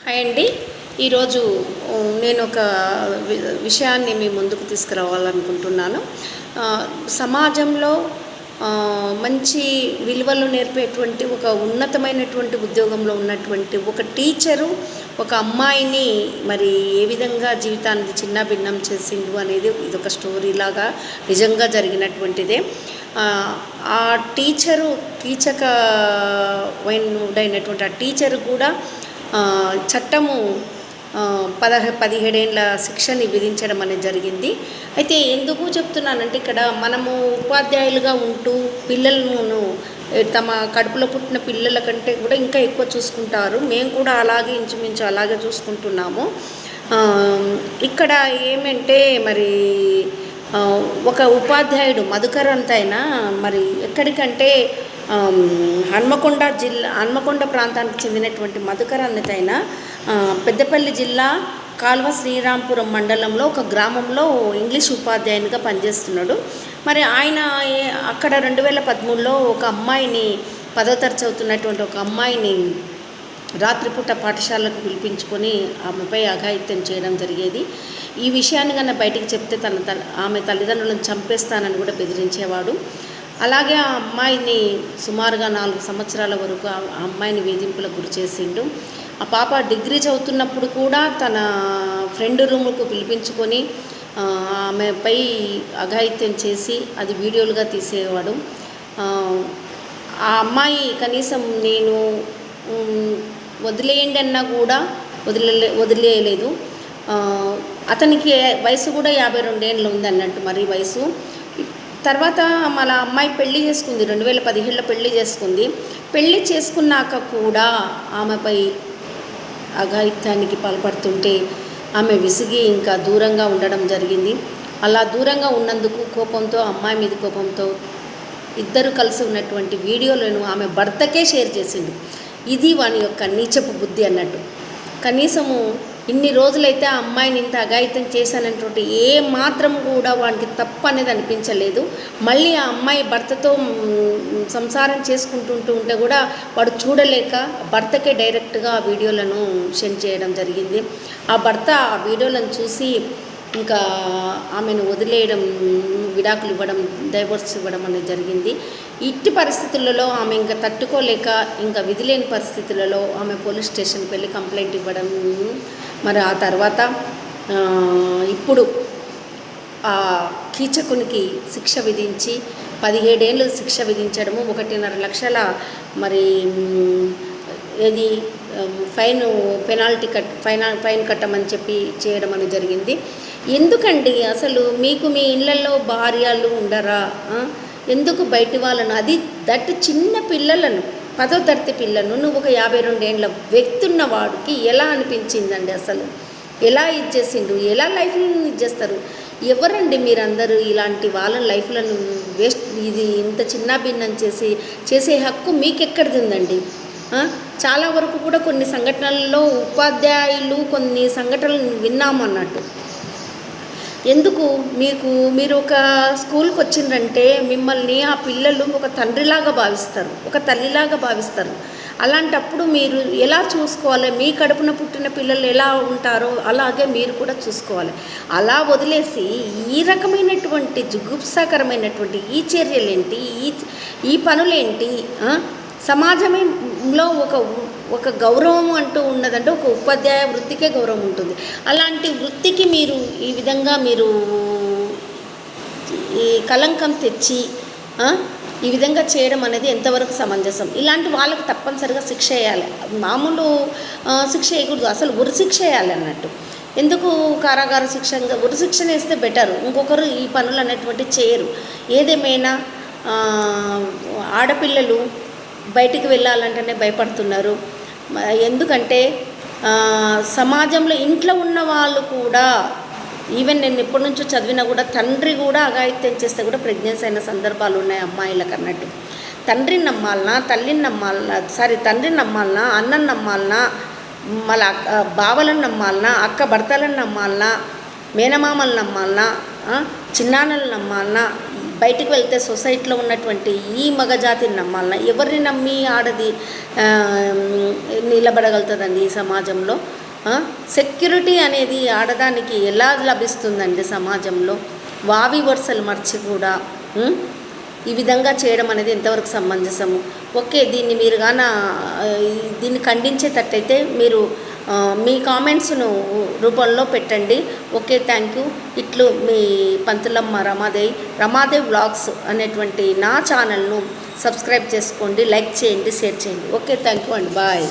Hi అండి. ఈరోజు నేను ఒక విషయాన్ని మీ ముందుకు తీసుకురావాలనుకుంటున్నాను. సమాజంలో మంచి విలువలు నేర్పేటువంటి ఒక ఉన్నతమైనటువంటి ఉద్యోగంలో ఉన్నటువంటి ఒక టీచరు ఒక అమ్మాయిని మరి ఏ విధంగా జీవితాన్ని చిన్నాభిన్నం చేసిండు అనేది ఇదొక స్టోరీ లాగా నిజంగా జరిగినటువంటిదే. ఆ టీచరు కీచకమైనటువంటి ఆ టీచరు కూడా చట్టము 17 ఏళ్ల శిక్షని విధించడం అనేది జరిగింది. అయితే ఎందుకు చెప్తున్నానంటే, ఇక్కడ మనము ఉపాధ్యాయులుగా ఉంటూ పిల్లలను తమ కడుపులో పుట్టిన పిల్లల కంటే కూడా ఇంకా ఎక్కువ చూసుకుంటారు. మేము కూడా అలాగే ఇంచుమించు అలాగే చూసుకుంటున్నాము. ఇక్కడ ఏమంటే మరి ఒక ఉపాధ్యాయుడు మధుకర్ అంతైనా మరి ఎక్కడికంటే హన్మకొండ ప్రాంతానికి చెందినటువంటి మధుకర్ అన్నతైన పెద్దపల్లి జిల్లా కాల్వ శ్రీరాంపురం మండలంలో ఒక గ్రామంలో ఇంగ్లీష్ ఉపాధ్యాయునిగా పనిచేస్తున్నాడు. మరి ఆయన అక్కడ 2013లో ఒక అమ్మాయిని 10వ తరగతి చదువుతున్నటువంటి ఒక అమ్మాయిని రాత్రిపూట పాఠశాలకు పిలిపించుకొని ఆమెపై అఘాయిత్యం చేయడం జరిగేది. ఈ విషయాన్ని కన్నా బయటికి చెప్తే ఆమె తల్లిదండ్రులను చంపేస్తానని కూడా బెదిరించేవాడు. అలాగే ఆ అమ్మాయిని సుమారుగా 4 సంవత్సరాల వరకు ఆ అమ్మాయిని వేధింపులకు గురి చేసిండు. ఆ పాప డిగ్రీ చదువుతున్నప్పుడు కూడా తన ఫ్రెండ్ రూముకు పిలిపించుకొని ఆమెపై అఘాయిత్యం చేసి అది వీడియోలుగా తీసేవాడు. ఆ అమ్మాయి కనీసం నేను వదిలేయండి అన్నా కూడా వదిలేయలేదు. అతనికి వయసు కూడా 52 ఏళ్ళు ఉంది అన్నట్టు మరి వయసు. తర్వాత మన అమ్మాయి పెళ్లి చేసుకుంది, 2017లో పెళ్లి చేసుకుంది. పెళ్లి చేసుకున్నాక కూడా ఆమెపై అఘాయిత్యానికి పాల్పడుతుంటే ఆమె విసిగి ఇంకా దూరంగా ఉండడం జరిగింది. అలా దూరంగా ఉన్నందుకు కోపంతో, అమ్మాయి మీద కోపంతో ఇద్దరు కలిసి ఉన్నటువంటి వీడియోలను ఆమె భర్తకే షేర్ చేసిండు. ఇది వాని యొక్క నీచపు బుద్ధి అన్నట్టు. కనీసము ఇన్ని రోజులైతే ఆ అమ్మాయిని ఇంత అఘాయిత్యం చేశానటువంటి ఏ మాత్రం కూడా వానికి తప్పు అనేది అనిపించలేదు. మళ్ళీ ఆ అమ్మాయి భర్తతో సంసారం ఉంటే కూడా వాడు చూడలేక భర్తకే డైరెక్ట్గా ఆ వీడియోలను సెండ్ చేయడం జరిగింది. ఆ భర్త ఆ వీడియోలను చూసి ఇంకా ఆమెను వదిలేయడం, విడాకులు ఇవ్వడం, డైవోర్స్ ఇవ్వడం అనేది జరిగింది. ఇట్టి పరిస్థితులలో ఆమె ఇంకా తట్టుకోలేక ఇంకా విధిలేని పరిస్థితులలో ఆమె పోలీస్ స్టేషన్కి వెళ్ళి కంప్లైంట్ ఇవ్వడం. మరి ఆ తర్వాత ఇప్పుడు ఆ కీచకునికి శిక్ష విధించి 17 ఏళ్ళు శిక్ష విధించడము, 1.5 లక్షల మరి ఏది ఫైన్ కట్టమని చెప్పి చేయడం అనేది జరిగింది. ఎందుకండి అసలు మీకు మీ ఇళ్లలో భార్యలు ఉండరా? ఎందుకు బయటి వాళ్ళను, అది దట్ చిన్న పిల్లలను, 10వ తరగతి పిల్లను నువ్వు ఒక 52 ఏళ్ళ వ్యక్తి ఉన్న వాడికి ఎలా అనిపించిందండి? అసలు ఎలా ఇచ్చేసిండు? ఎలా లైఫ్లను ఇచ్చేస్తారు? ఎవరండి మీరందరూ ఇలాంటి వాళ్ళ లైఫ్లను వేస్ట్, ఇది ఇంత చిన్నాభిన్నం చేసే హక్కు మీకెక్కడిది ఉందండి? చాలా వరకు కూడా కొన్ని సంఘటనల్లో ఉపాధ్యాయులు కొన్ని సంఘటనలు విన్నామన్నట్టు. ఎందుకు మీరు ఒక స్కూల్కి వచ్చిందంటే మిమ్మల్ని ఆ పిల్లలు ఒక తండ్రిలాగా భావిస్తారు, ఒక తల్లిలాగా భావిస్తారు. అలాంటప్పుడు మీరు ఎలా చూసుకోవాలి? మీ కడుపున పుట్టిన పిల్లలు ఎలా ఉంటారో అలాగే మీరు కూడా చూసుకోవాలి. అలా వదిలేసి ఈ రకమైనటువంటి జుగుప్సాకరమైనటువంటి ఈ చర్యలేంటి, ఈ పనులేంటి? సమాజంలో ఒక గౌరవం అంటూ ఉన్నదంటే ఒక ఉపాధ్యాయ వృత్తికే గౌరవం ఉంటుంది. అలాంటి వృత్తికి మీరు ఈ విధంగా మీరు ఈ కలంకం తెచ్చి ఈ విధంగా చేయడం అనేది ఎంతవరకు సమంజసం? ఇలాంటి వాళ్ళకి తప్పనిసరిగా శిక్ష వేయాలి. మామూలు శిక్ష వేయకూడదు, అసలు ఉరి శిక్ష వేయాలి అన్నట్టు. ఎందుకు కారాగార శిక్షంగా ఉరి శిక్షణ వేస్తే బెటరు. ఇంకొకరు ఈ పనులు అనేటువంటి చేయరు. ఏదేమైనా ఆడపిల్లలు బయటికి వెళ్ళాలంటేనే భయపడుతున్నారు. ఎందుకంటే సమాజంలో ఇంట్లో ఉన్న వాళ్ళు కూడా, ఈవెన్ నేను ఎప్పటి నుంచో చదివినా కూడా తండ్రి కూడా అఘాయిత్యం చేస్తే కూడా ప్రెగ్నెన్సీ అయిన సందర్భాలు ఉన్నాయి అమ్మాయిలకు అన్నట్టు. తండ్రిని నమ్మాలనా, తల్లిని నమ్మాలనా, తండ్రిని నమ్మాలనా, అన్నని నమ్మాలనా, మళ్ళీ బావలను నమ్మాలనా, అక్క భర్తలను నమ్మాలనా, మేనమామలు నమ్మాలనా, చిన్నాన్నలు నమ్మాలనా, బయటికి వెళ్తే సొసైటీలో ఉన్నటువంటి ఈ మగజాతిని నమ్మాలన్నా ఎవరిని నమ్మి ఆడది నిలబడగలుగుతుందండి ఈ సమాజంలో? సెక్యూరిటీ అనేది ఆడదానికి ఎలా లభిస్తుందండి సమాజంలో? వావి వరుసలు మర్చి కూడా ఈ విధంగా చేయడం అనేది ఎంతవరకు సమంజసము? ఓకే, దీన్ని మీరు దీన్ని ఖండించేటట్టయితే మీరు మీ కామెంట్స్ను రూపంలో పెట్టండి. Okay, thank you. ఇట్లు మీ పంతులమ్మ రమాదేవ్ వ్లాగ్స్ అనేటువంటి నా ఛానల్ను సబ్స్క్రైబ్ చేసుకోండి, లైక్ చేయండి, షేర్ చేయండి. ఓకే, థ్యాంక్ యూ అండి, బాయ్.